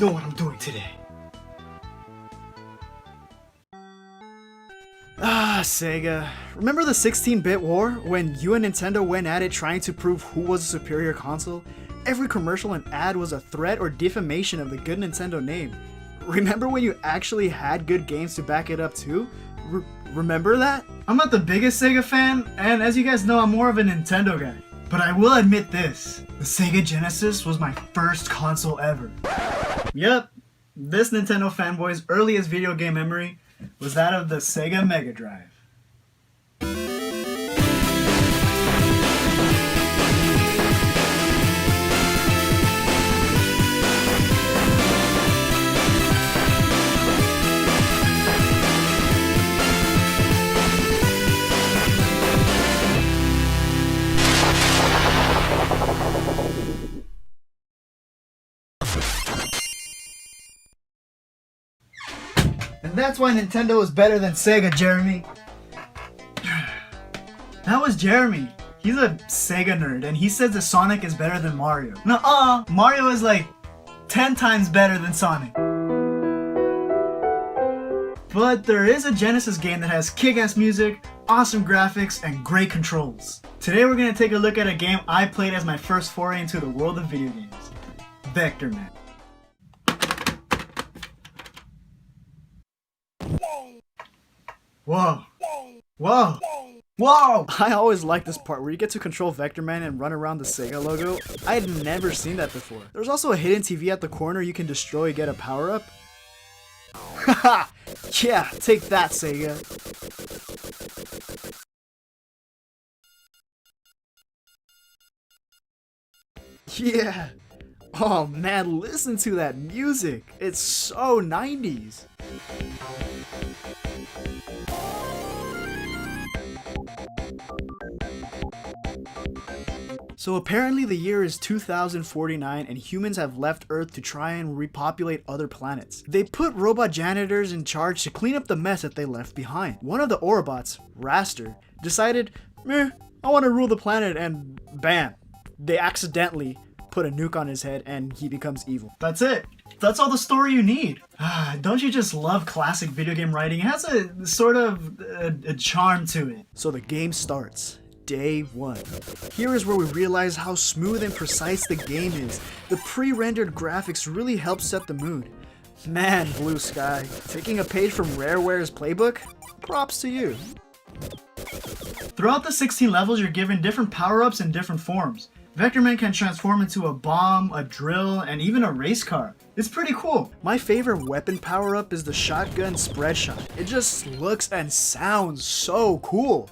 know what I'm doing today. Ah, Sega. Remember the 16-bit war? When you and Nintendo went at it trying to prove who was a superior console? Every commercial and ad was a threat or defamation of the good Nintendo name. Remember when you actually had good games to back it up too? Remember that? I'm not the biggest Sega fan, and as you guys know, I'm more of a Nintendo guy. But I will admit this, the Sega Genesis was my first console ever. Yep, this Nintendo fanboy's earliest video game memory was that of the Sega Mega Drive. And that's why Nintendo is better than Sega, Jeremy. That was Jeremy. He's a Sega nerd, and he says that Sonic is better than Mario. Nuh-uh, Mario is like 10 times better than Sonic. But there is a Genesis game that has kick-ass music, awesome graphics, and great controls. Today we're going to take a look at a game I played as my first foray into the world of video games. Vectorman. Whoa. Whoa. Whoa! I always like this part where you get to control Vectorman and run around the Sega logo. I had never seen that before. There's also a hidden TV at the corner you can destroy to get a power-up. Haha! Yeah, take that, Sega. Yeah! Oh man, listen to that music! It's so 90s! So apparently the year is 2049 and humans have left Earth to try and repopulate other planets. They put robot janitors in charge to clean up the mess that they left behind. One of the Autobots, Raster, decided, I want to rule the planet, and bam, they accidentally put a nuke on his head and he becomes evil. That's it. That's all the story you need. Don't you just love classic video game writing? It has a sort of a charm to it. So the game starts. Day 1. Here is where we realize how smooth and precise the game is. The pre-rendered graphics really help set the mood. Man, Blue Sky, taking a page from Rareware's playbook? Props to you. Throughout the 16 levels, you're given different power-ups in different forms. Vectorman can transform into a bomb, a drill, and even a race car. It's pretty cool. My favorite weapon power-up is the shotgun spread shot. It just looks and sounds so cool.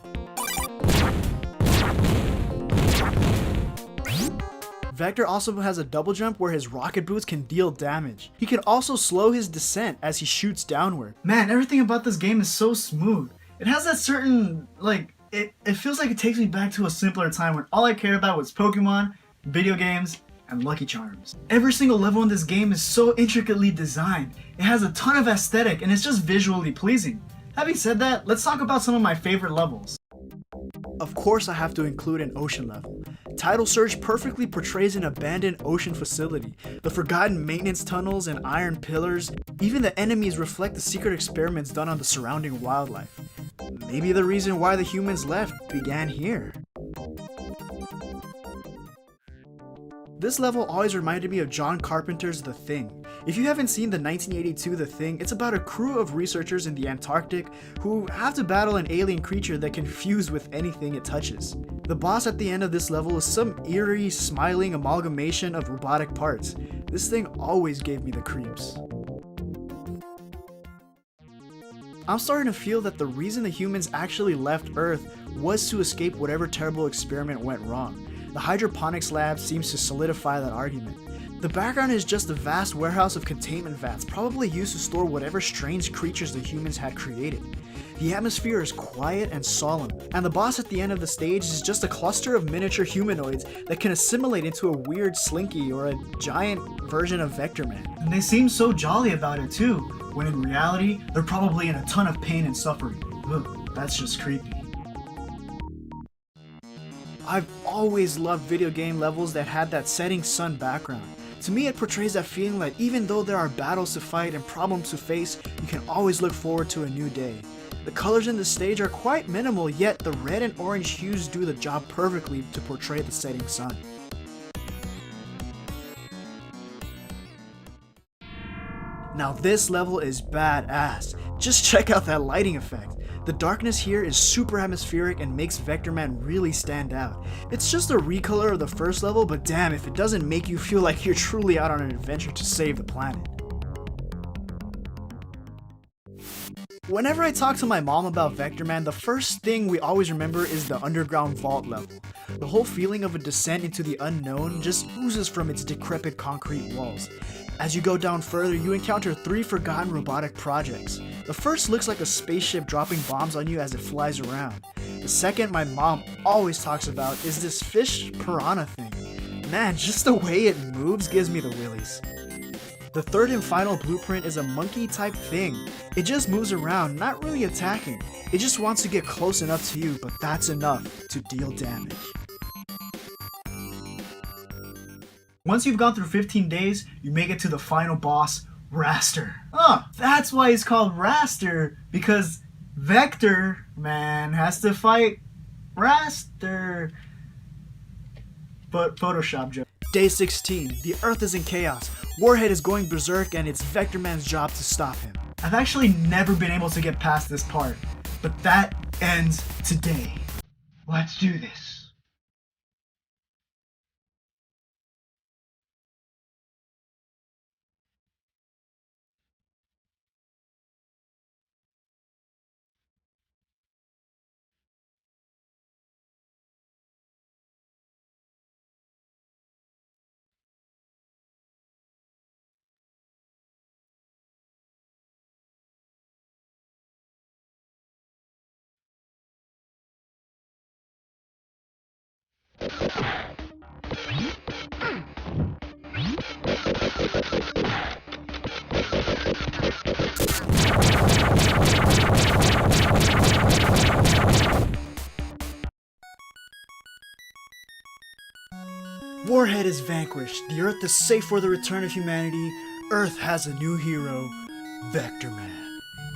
Vector also has a double jump where his rocket boots can deal damage. He can also slow his descent as he shoots downward. Man, everything about this game is so smooth. It has that certain, it feels like it takes me back to a simpler time when all I cared about was Pokemon, video games, and Lucky Charms. Every single level in this game is so intricately designed. It has a ton of aesthetic and it's just visually pleasing. Having said that, let's talk about some of my favorite levels. Of course I have to include an ocean level. Tidal Surge perfectly portrays an abandoned ocean facility. The forgotten maintenance tunnels and iron pillars, even the enemies reflect the secret experiments done on the surrounding wildlife. Maybe the reason why the humans left began here. This level always reminded me of John Carpenter's The Thing. If you haven't seen the 1982 The Thing, it's about a crew of researchers in the Antarctic who have to battle an alien creature that can fuse with anything it touches. The boss at the end of this level is some eerie, smiling amalgamation of robotic parts. This thing always gave me the creeps. I'm starting to feel that the reason the humans actually left Earth was to escape whatever terrible experiment went wrong. The hydroponics lab seems to solidify that argument. The background is just a vast warehouse of containment vats, probably used to store whatever strange creatures the humans had created. The atmosphere is quiet and solemn, and the boss at the end of the stage is just a cluster of miniature humanoids that can assimilate into a weird Slinky or a giant version of Vectorman. And they seem so jolly about it too, when in reality, they're probably in a ton of pain and suffering. Ugh, that's just creepy. I've always loved video game levels that had that setting sun background. To me, it portrays that feeling that even though there are battles to fight and problems to face, you can always look forward to a new day. The colors in the stage are quite minimal, yet the red and orange hues do the job perfectly to portray the setting sun. Now this level is badass. Just check out that lighting effect. The darkness here is super atmospheric and makes Vectorman really stand out. It's just a recolor of the first level, but damn if it doesn't make you feel like you're truly out on an adventure to save the planet. Whenever I talk to my mom about Vectorman, the first thing we always remember is the underground vault level. The whole feeling of a descent into the unknown just oozes from its decrepit concrete walls. As you go down further, you encounter 3 forgotten robotic projects. The first looks like a spaceship dropping bombs on you as it flies around. The second my mom always talks about is this fish piranha thing. Man, just the way it moves gives me the willies. The third and final blueprint is a monkey type thing. It just moves around, not really attacking. It just wants to get close enough to you, but that's enough to deal damage. Once you've gone through 15 days, you make it to the final boss, Raster. That's why he's called Raster, because Vectorman has to fight Raster. But Photoshop joke. Day 16, the Earth is in chaos. Warhead is going berserk and it's Vectorman's job to stop him. I've actually never been able to get past this part, but that ends today. Let's do this. Warhead is vanquished, the Earth is safe for the return of humanity, Earth has a new hero, Vectorman.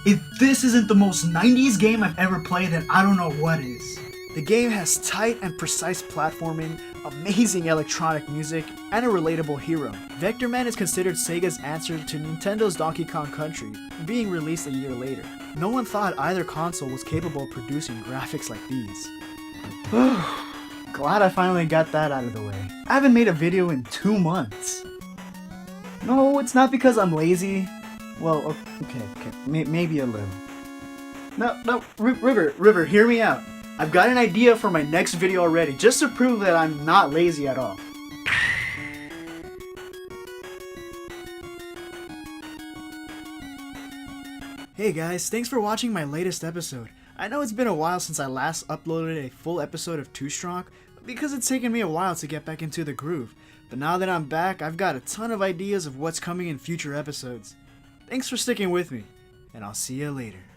If this isn't the most 90s game I've ever played, then I don't know what is. The game has tight and precise platforming, amazing electronic music, and a relatable hero. Vectorman is considered Sega's answer to Nintendo's Donkey Kong Country, being released a year later. No one thought either console was capable of producing graphics like these. Glad I finally got that out of the way. I haven't made a video in 2 months. No, it's not because I'm lazy. Well, okay, maybe a little. No, River, hear me out. I've got an idea for my next video already, just to prove that I'm not lazy at all. Hey guys, thanks for watching my latest episode. I know it's been a while since I last uploaded a full episode of 2Stronkk, because it's taken me a while to get back into the groove. But now that I'm back, I've got a ton of ideas of what's coming in future episodes. Thanks for sticking with me, and I'll see you later.